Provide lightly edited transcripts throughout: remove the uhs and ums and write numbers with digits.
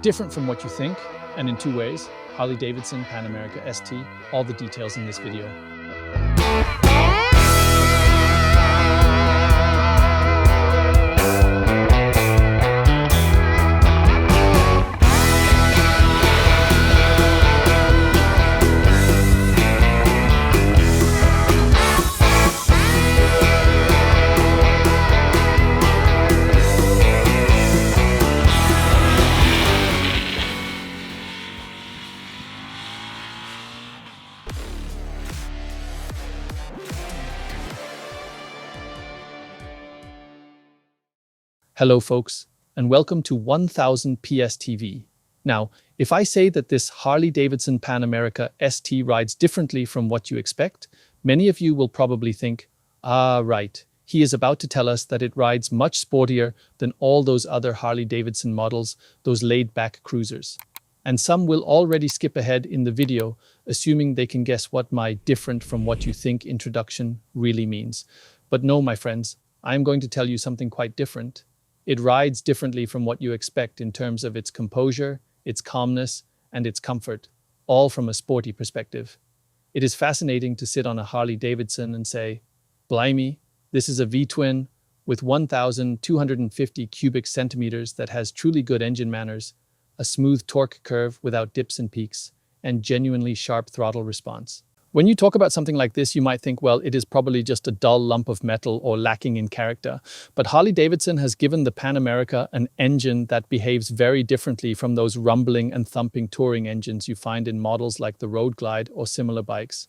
Different from what you think, and in two ways, Harley-Davidson Pan America ST, all the details in this video. Hello folks, and welcome to 1000 PS TV. Now, if I say that this Harley-Davidson Pan America ST rides differently from what you expect, many of you will probably think, right, he is about to tell us that it rides much sportier than all those other Harley-Davidson models, those laid-back cruisers. And some will already skip ahead in the video, assuming they can guess what my different from what you think introduction really means. But no, my friends, I'm going to tell you something quite different. It rides differently from what you expect in terms of its composure, its calmness, and its comfort, all from a sporty perspective. It is fascinating to sit on a Harley-Davidson and say, blimey, this is a V-twin with 1,250 cubic centimeters that has truly good engine manners, a smooth torque curve without dips and peaks, and genuinely sharp throttle response. When you talk about something like this, you might think, well, it is probably just a dull lump of metal or lacking in character. But Harley-Davidson has given the Pan America an engine that behaves very differently from those rumbling and thumping touring engines you find in models like the Road Glide or similar bikes.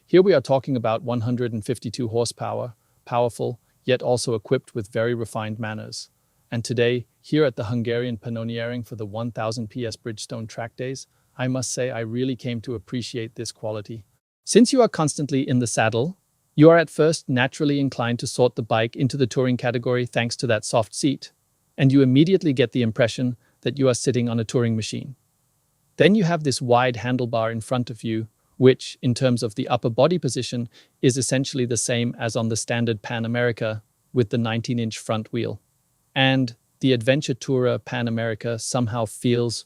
Here we are talking about 152 horsepower, powerful, yet also equipped with very refined manners. And today, here at the Hungarian Pannoniaring for the 1000 PS Bridgestone Track Days, I must say I really came to appreciate this quality. Since you are constantly in the saddle, you are at first naturally inclined to sort the bike into the touring category thanks to that soft seat, and you immediately get the impression that you are sitting on a touring machine. Then you have this wide handlebar in front of you, which, in terms of the upper body position, is essentially the same as on the standard Pan America with the 19-inch front wheel. And the Adventure Tourer Pan America somehow feels,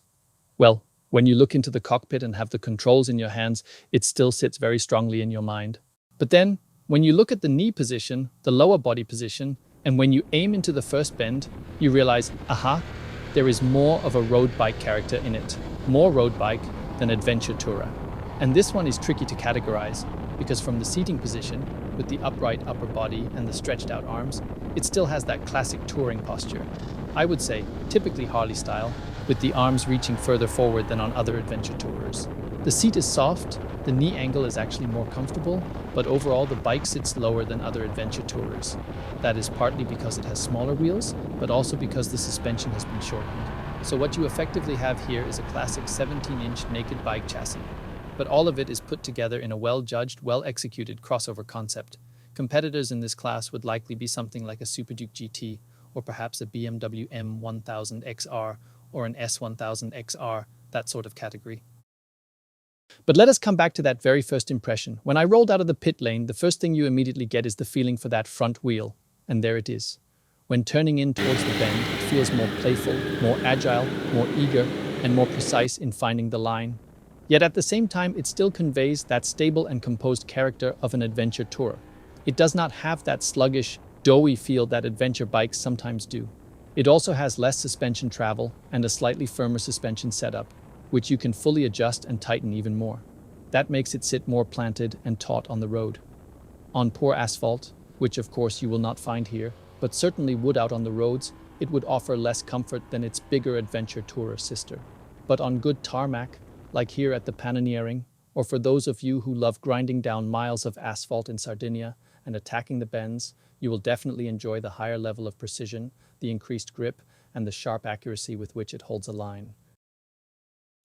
well, when you look into the cockpit and have the controls in your hands, it still sits very strongly in your mind. But then, when you look at the knee position, the lower body position, and when you aim into the first bend, you realize, there is more of a road bike character in it. More road bike than Adventure Tourer. And this one is tricky to categorize, because from the seating position, with the upright upper body and the stretched out arms, it still has that classic touring posture. I would say, typically Harley style, with the arms reaching further forward than on other adventure tourers. The seat is soft, the knee angle is actually more comfortable, but overall the bike sits lower than other adventure tourers. That is partly because it has smaller wheels, but also because the suspension has been shortened. So what you effectively have here is a classic 17-inch naked bike chassis. But all of it is put together in a well-judged, well-executed crossover concept. Competitors in this class would likely be something like a Super Duke GT, or perhaps a BMW M1000 XR, or an S1000 XR, that sort of category. But let us come back to that very first impression. When I rolled out of the pit lane, the first thing you immediately get is the feeling for that front wheel. And there it is. When turning in towards the bend, it feels more playful, more agile, more eager, and more precise in finding the line. Yet at the same time, it still conveys that stable and composed character of an adventure tourer. It does not have that sluggish, doughy feel that adventure bikes sometimes do. It also has less suspension travel and a slightly firmer suspension setup, which you can fully adjust and tighten even more. That makes it sit more planted and taut on the road. On poor asphalt, which of course you will not find here, but certainly would out on the roads, it would offer less comfort than its bigger adventure tourer sister. But on good tarmac, like here at the Pannoniaring, or for those of you who love grinding down miles of asphalt in Sardinia and attacking the bends, you will definitely enjoy the higher level of precision, the increased grip, and the sharp accuracy with which it holds a line.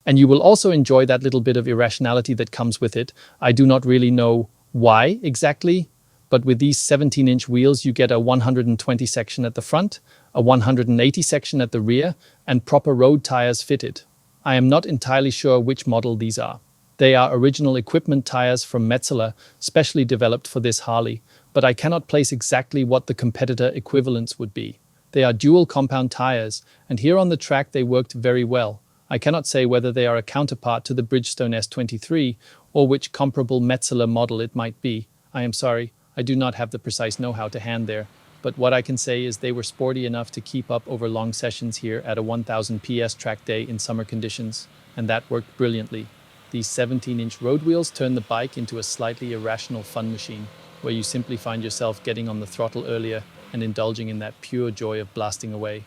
And you will also enjoy that little bit of irrationality that comes with it. I do not really know why exactly, but with these 17-inch wheels you get a 120 section at the front, a 180 section at the rear, and proper road tires fitted. I am not entirely sure which model these are. They are original equipment tires from Metzeler, specially developed for this Harley, but I cannot place exactly what the competitor equivalents would be. They are dual compound tires, and here on the track they worked very well. I cannot say whether they are a counterpart to the Bridgestone S23 or which comparable Metzeler model it might be. I am sorry, I do not have the precise know-how to hand there, but what I can say is they were sporty enough to keep up over long sessions here at a 1000 PS track day in summer conditions, and that worked brilliantly. These 17-inch road wheels turn the bike into a slightly irrational fun machine, where you simply find yourself getting on the throttle earlier and indulging in that pure joy of blasting away.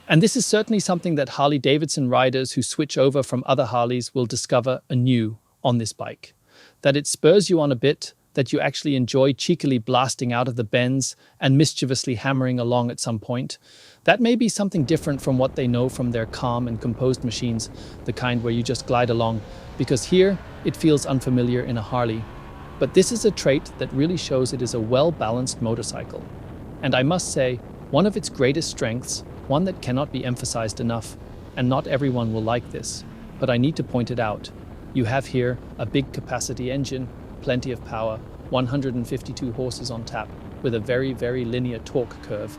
And this is certainly something that Harley-Davidson riders who switch over from other Harleys will discover anew on this bike. That it spurs you on a bit, that you actually enjoy cheekily blasting out of the bends and mischievously hammering along at some point. That may be something different from what they know from their calm and composed machines, the kind where you just glide along, because here it feels unfamiliar in a Harley. But this is a trait that really shows it is a well-balanced motorcycle. And I must say, one of its greatest strengths, one that cannot be emphasized enough, and not everyone will like this, but I need to point it out. You have here a big capacity engine, plenty of power, 152 horses on tap, with a very, very linear torque curve.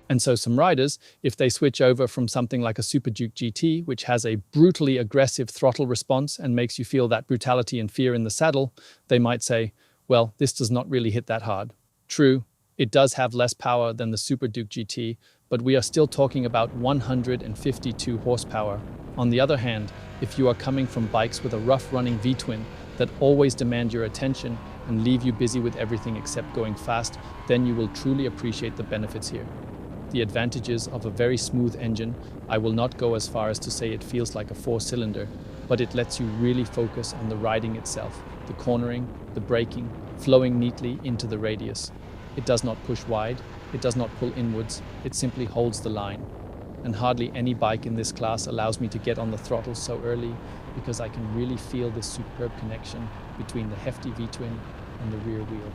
And so some riders, if they switch over from something like a Super Duke GT, which has a brutally aggressive throttle response and makes you feel that brutality and fear in the saddle, they might say, well, this does not really hit that hard. True, it does have less power than the Super Duke GT, but we are still talking about 152 horsepower. On the other hand, if you are coming from bikes with a rough-running V-twin that always demand your attention and leave you busy with everything except going fast, then you will truly appreciate the benefits here. The advantages of a very smooth engine, I will not go as far as to say it feels like a four-cylinder, but it lets you really focus on the riding itself, the cornering, the braking, flowing neatly into the radius. It does not push wide, it does not pull inwards, it simply holds the line. And hardly any bike in this class allows me to get on the throttle so early because I can really feel this superb connection between the hefty V-twin and the rear wheel.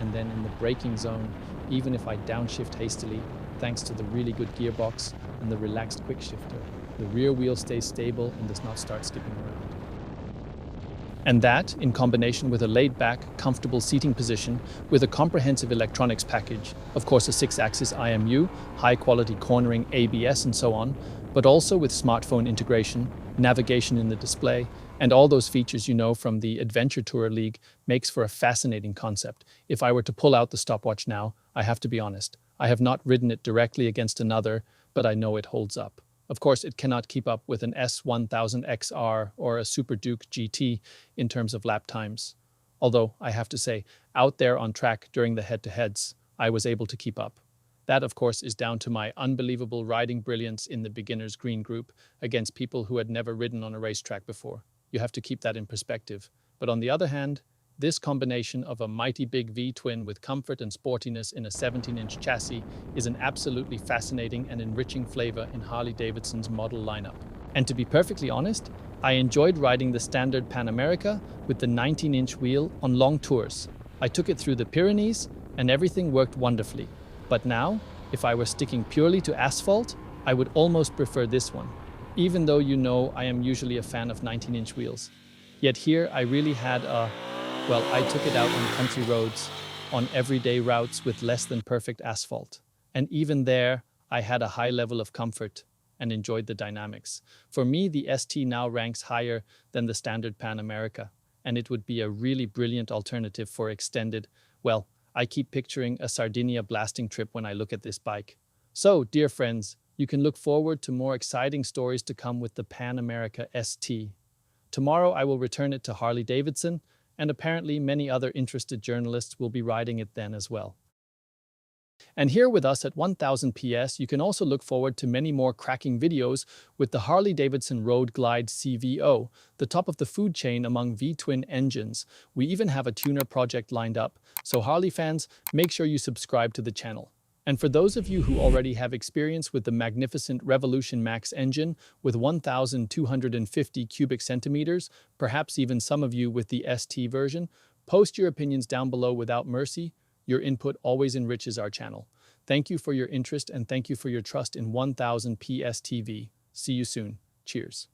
And then in the braking zone, even if I downshift hastily, thanks to the really good gearbox and the relaxed quick shifter, the rear wheel stays stable and does not start skipping around. And that, in combination with a laid-back, comfortable seating position with a comprehensive electronics package, of course a 6-axis IMU, high-quality cornering, ABS and so on, but also with smartphone integration, navigation in the display, and all those features you know from the Adventure Tourer League, makes for a fascinating concept. If I were to pull out the stopwatch now, I have to be honest, I have not ridden it directly against another, but I know it holds up. Of course, it cannot keep up with an S1000XR or a Super Duke GT in terms of lap times. Although, I have to say, out there on track during the head-to-heads, I was able to keep up. That, of course, is down to my unbelievable riding brilliance in the beginner's green group against people who had never ridden on a racetrack before. You have to keep that in perspective. But on the other hand, this combination of a mighty big V-twin with comfort and sportiness in a 17-inch chassis is an absolutely fascinating and enriching flavor in Harley-Davidson's model lineup. And to be perfectly honest, I enjoyed riding the standard Pan America with the 19-inch wheel on long tours. I took it through the Pyrenees and everything worked wonderfully. But now, if I were sticking purely to asphalt, I would almost prefer this one, even though you know I am usually a fan of 19-inch wheels. Yet here I really had well, I took it out on country roads, on everyday routes with less than perfect asphalt. And even there, I had a high level of comfort and enjoyed the dynamics. For me, the ST now ranks higher than the standard Pan America, and it would be a really brilliant alternative for extended, well, I keep picturing a Sardinia blasting trip when I look at this bike. So, dear friends, you can look forward to more exciting stories to come with the Pan America ST. Tomorrow I will return it to Harley-Davidson, and apparently many other interested journalists will be riding it then as well. And here with us at 1000 PS, you can also look forward to many more cracking videos with the Harley-Davidson Road Glide CVO, the top of the food chain among V-twin engines. We even have a tuner project lined up, so Harley fans, make sure you subscribe to the channel. And for those of you who already have experience with the magnificent Revolution Max engine with 1,250 cubic centimeters, perhaps even some of you with the ST version, post your opinions down below without mercy. Your input always enriches our channel. Thank you for your interest and thank you for your trust in 1000 PS TV. See you soon. Cheers.